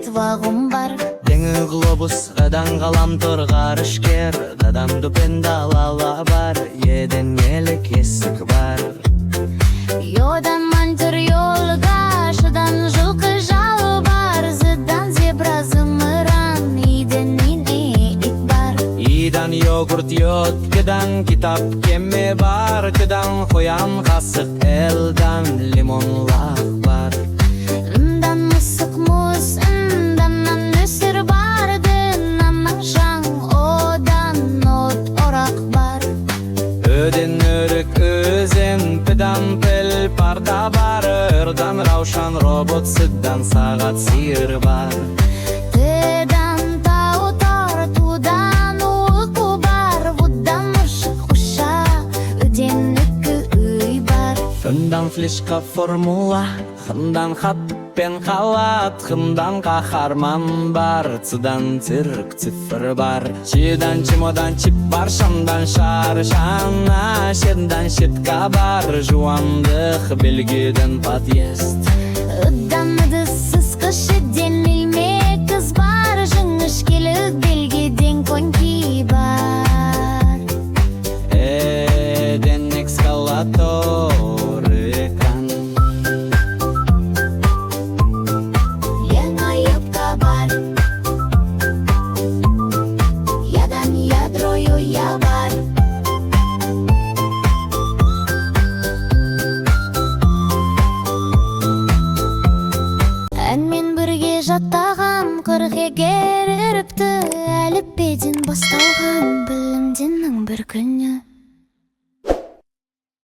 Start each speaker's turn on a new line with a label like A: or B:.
A: вагым бар.
B: Деңі глобус, ғадан ғаламтор ғарышкер, ғадан дүпен далала бар, еден елік есік бар.
A: Йодан мантыр йолга, шыдан жылқы жалы бар, зыдан зебра зымыран, иден ит бар.
B: Идан йогурт йод, кыдан китап кеме бар, кыдан қоян қасық, элдан лимон лақ бар.
A: Ындан мысық мұз, ынданнан өсір барды, наннан жаң, одан от орақ бар.
B: Öden örük özен, pıdan pel parda var, ırdan ravşan robot, sıddan saat sihir var.
A: Тыдан тау тар, тудан уйку бар, вудан ышык уша, өден үкі үй бар.
B: Хындан флешка формула, хындан хат пен халат, хындан қахарман бар, цыдан цирк цифр бар. Чидан чемодан чип бар, шамдан шар шана, шетдан шетка бар, жуандық белгіден подъезд.
A: Ыддан ыдыссыз кышы ден илме кыз бар, жыңыш келік белгеден коньки бар.
B: Эден экскалатор экран.
A: Яна юбка бар, ядан ядрою я бар. Әнмен бірге жаттаған 40 еге